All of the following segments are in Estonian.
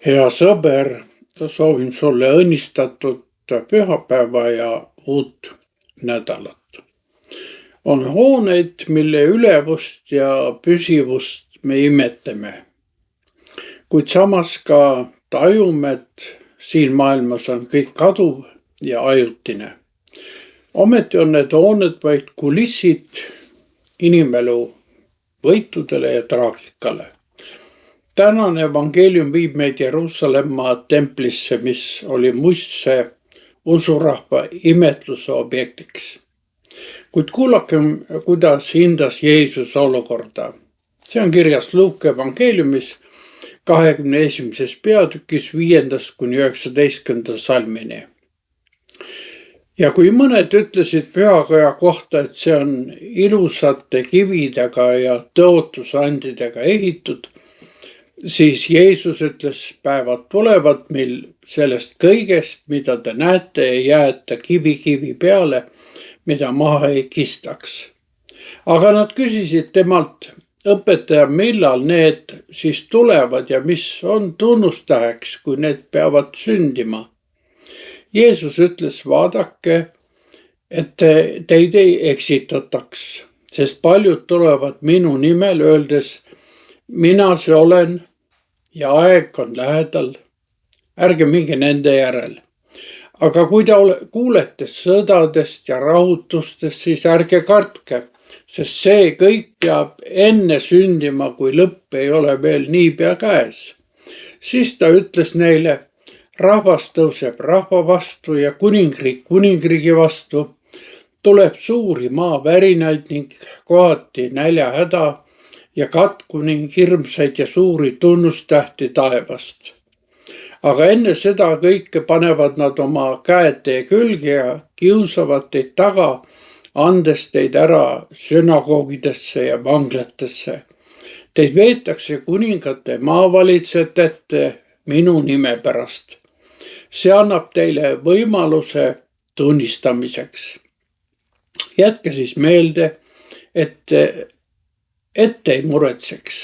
Hea sõber, soovin sulle õnnistatud pühapäeva ja uut nädalat. On hooneid, mille ülevust ja püsivust me imetleme. Kuid samas ka tajume, et siin maailmas on kõik kaduv ja ajutine. Ometi on need hooned vaid kulissid inimelu võitudele ja traagikale. Tänane evangeelium viib meid Jeruusalemma templisse, mis oli muistse usurahva imetluse objektiks. Kuid kuulakem, kuidas hindas Jeesus olukorda. See on kirjas Luuke evangeeliumis 21. peatükis 5-19 salmini. Ja kui mõned ütlesid pühakoja kohta, et see on ilusate kividega ja tõotusandidega ehitud, siis Jeesus ütles, päevad tulevad, mil sellest kõigest, mida te näete, ei jäeta kivi peale, mida maha ei kistaks. Aga nad küsisid temalt, õpetaja, millal need siis tulevad ja mis on tunnustäheks, kui need peavad sündima? Jeesus ütles, vaadake, et teid ei eksitataks, sest paljud tulevad minu nimel, öeldes, mina see olen ja aeg on lähedal. Ärge minge nende järel. Aga kui te kuulete sõdadest ja rahutustest, siis ärge kartke, sest see kõik peab enne sündima, kui lõpp ei ole veel niipea käes. Siis ta ütles neile, rahvas tõuseb rahva vastu ja kuningriik kuningriigi vastu, tuleb suuri maavärinaid ning kohati näljahäda ja katku ning hirmsaid ja suuri tunnustähti taevast. Aga enne seda kõike panevad nad oma käed teie külge ja kiusavad teid taga, andes teid ära sünagoogidesse ja vanglatesse. Teid veetakse kuningate maavalitsejate ette minu nime pärast. See annab teile võimaluse tunnistamiseks. Jätke siis meelde, et ei muretseks,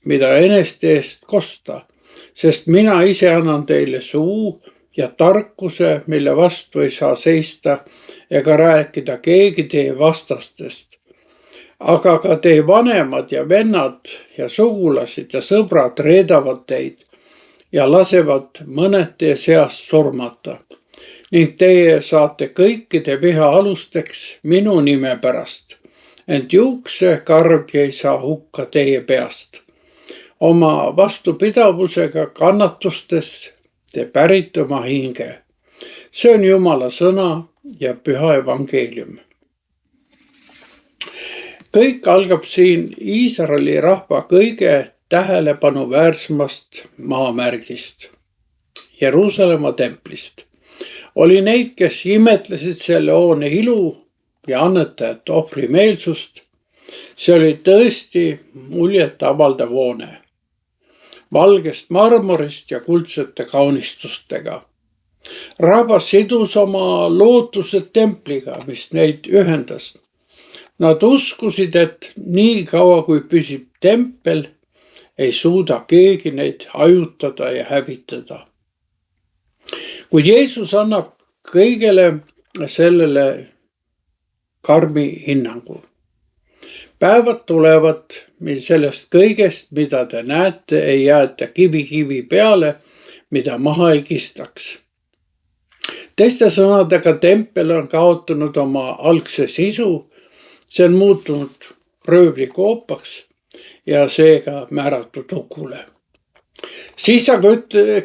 mida eneste eest kosta, sest mina ise annan teile suu ja tarkuse, mille vastu ei saa seista ega rääkida keegi teie vastastest. Aga ka teie vanemad ja vennad ja sugulased ja sõbrad reedavad teid ja lasevad mõned teie seast surmata. Ning teie saate kõikide viha alusteks minu nime pärast. Ent juuksekarvgi ei saa hukka teie peast. Oma vastupidavusega kannatustes te pärite oma hinge. See on Jumala sõna ja püha evangeelium. Kõik algab siin Iisraeli rahva kõige tähelepanuväärsemast maamärgist, Jeruusalemma templist. Oli neid, kes imetlesid selle hoone ilu ja annetajate ohvrimeelsust. See oli tõesti muljet avaldav hoone, valgest marmorist ja kuldsete kaunistustega. Rahvas sidus oma lootused templiga, mis neid ühendas. Nad uskusid, et nii kaua kui püsib tempel, ei suuda keegi neid hajutada ja hävitada. Kuid Jeesus annab kõigele sellele karmi hinnangu. Päevad tulevad, mil sellest kõigest, mida te näete, ei jäeta kivi peale, mida maha ei kistaks. Teiste sõnadega, tempel on kaotanud oma algse sisu, see on muutunud röövlikoopaks ja seega määratud hukule. Siis aga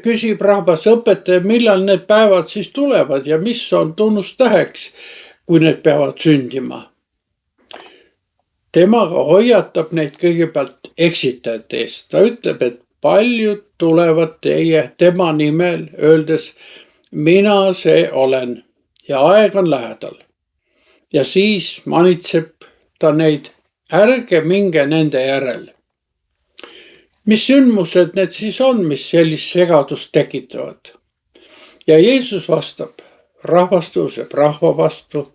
küsib rahvas, õpetaja, millal need päevad siis tulevad ja mis on tunnustäheks, kui need peavad sündima. Temaga hoiatab neid kõigepealt eksitajate eest. Ta ütleb, et paljud tulevad tema nimel, öeldes, mina see olen ja aeg on lähedal. Ja siis manitseb ta neid, ärge minge nende järel. Mis sündmused need siis on, mis sellist segadust tekitavad? Ja Jeesus vastab, rahvas tõuseb rahva vastu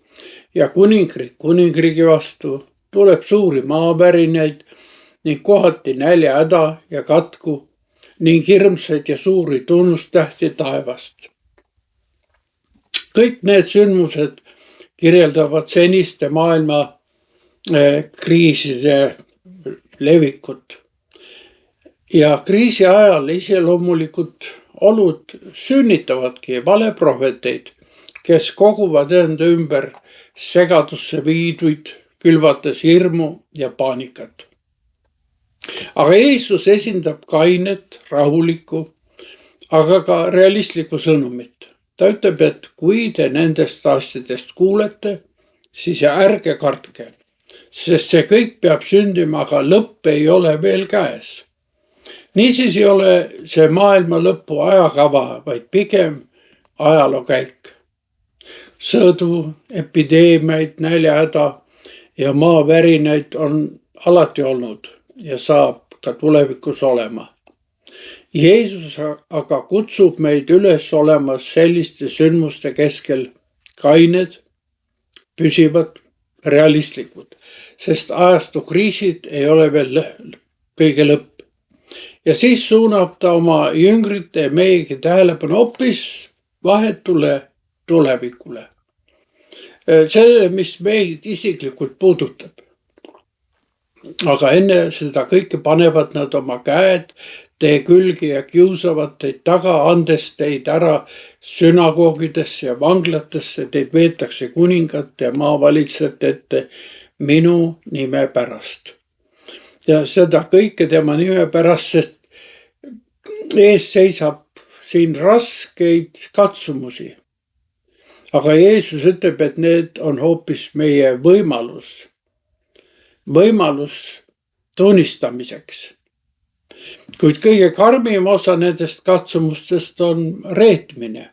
ja kuningriik kuningriigi vastu, tuleb suuri maavärinaid ning kohati näljahäda ja katku, ning hirmsaid ja suuri tunnustähti taevast. Kõik need sündmused kirjeldavad seniste maailma kriiside levikut. Ja kriisi ajal iseloomulikud olud sünnitavadki valeprohveteid, kes koguvad enda ümber segadusse viiduid, külvates hirmu ja paanikat. Aga Jeesus esindab kainet, rahulikku, aga ka realistlikku sõnumit. Ta ütleb, et kui te nendest asjadest kuulete, siis ärge kartke, sest see kõik peab sündima, aga lõpp ei ole veel käes. Niisiis ei ole see maailma lõpu ajakava, vaid pigem ajalookäik. Sõdu, epideemiaid, näljahäda ja maavärinaid on alati olnud ja saab ka tulevikus olema. Jeesus aga kutsub meid üles olema selliste sündmuste keskel kained, püsivad, realistlikud, sest ajastu kriisid ei ole veel kõige lõpp. Ja siis suunab ta oma jüngrite meiegi tähelepanu hoopis vahetule tulevikule. Selle, mis meid isiklikult puudutab. Aga enne seda kõike panevad nad oma käed tee külgi ja kiusavad teid taga, andes teid ära sünagoogidesse ja vanglatesse, teid veetakse kuningate ja maavalitsejate ette minu nime pärast. Ja seda kõike tema nime pärast, sest ees seisab siin raskeid katsumusi. Aga Jeesus ütleb, et need on hoopis meie võimalus tunnistamiseks. Kuid kõige karmim osa nendest katsumustest on reetmine.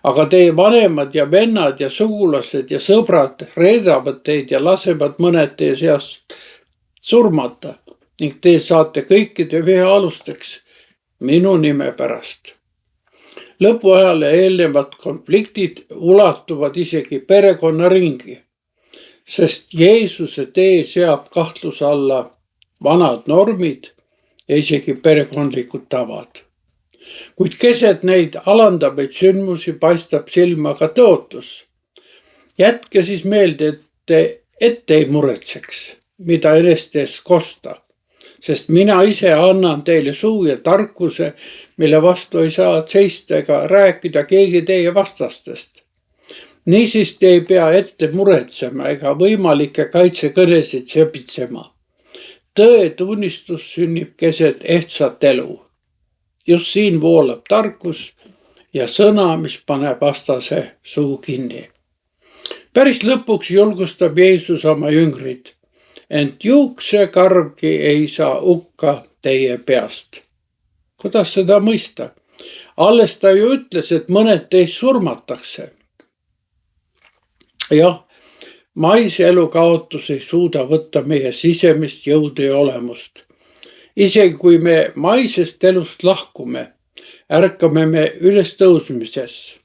Aga teie vanemad ja vennad ja sugulased ja sõbrad reedavad teid ja lasevad mõned teie seast surmata ning te saate kõikide viha alusteks minu nime pärast. Lõpuajale eelnevad konfliktid ulatuvad isegi perekonnaringi, sest Jeesuse tee seab kahtluse alla vanad normid ja isegi perekondlikud tavad. Kuid keset neid alandavaid sündmusi paistab silma ka tõotus. Jätke siis meelde, et ei muretseks, mida eneste eest kosta, sest mina ise annan teile suu ja tarkuse, mille vastu ei saa seista ega rääkida keegi teie vastastest. Niisiis te ei pea ette muretsema ega võimalikke kaitsekõnesid sepitsema. Tõe tunnistus sünnib keset ehtsat elu. Just siin voolab tarkus ja sõna, mis paneb vastase suu kinni. Päris lõpuks julgustab Jeesus oma jüngrid, ent juuksekarvgi ei saa hukka teie peast. Kuidas seda mõista? Alles ta ju ütles, et mõned teist surmatakse. Jah, maise elu kaotus ei suuda võtta meie sisemist jõudu ja olemust. Isegi kui me maisest elust lahkume, ärkame me ülestõusmises.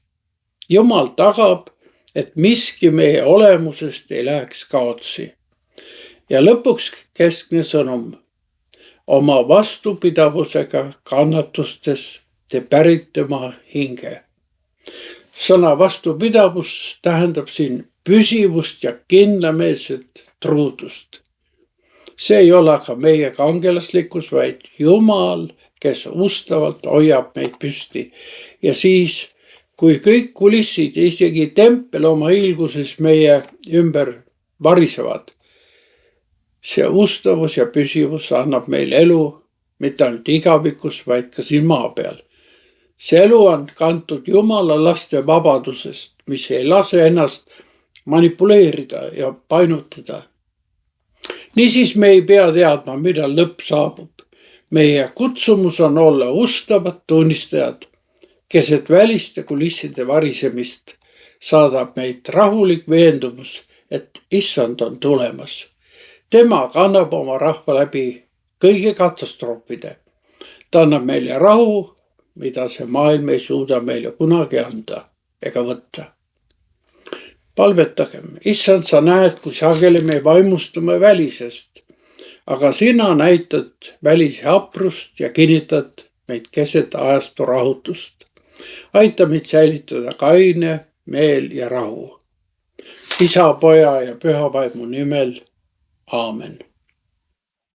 Jumal tagab, et miski meie olemusest ei läheks kaotsi. Ja lõpuks keskne sõnum. Oma vastupidavusega kannatustes te pärite oma hinge. Sõna vastupidavus tähendab siin püsivust ja kindlameelset truudust. See ei ole aga meie kangelaslikkus, vaid Jumal, kes ustavalt hoiab meid püsti. Ja siis, kui kõik kulissid ja isegi tempel oma hiilguses meie ümber varisevad, see ustavus ja püsivus annab meile elu, mitte ainult igavikus, vaid ka siin maa peal. See elu on kantud Jumala laste vabadusest, mis ei lase ennast manipuleerida ja painutada. Niisiis me ei pea teadma, millal lõpp saabub. Meie kutsumus on olla ustavad tunnistajad, keset väliste kulisside varisemist saadab meid rahulik veendumus, et issand on tulemas. Tema kannab oma rahva läbi kõigi katastroofide. Ta annab meile rahu, mida see maailm ei suuda meile kunagi anda ega võtta. Palvetagem, issand, sa näed, kui sageli me vaimustume välisest, aga sina näitad välise haprust ja kinnitad, meid keset ajastu rahutust. Aita meid säilitada kaine meel ja rahu. Isa, Poja ja Püha Vaimu nimel. Aamen.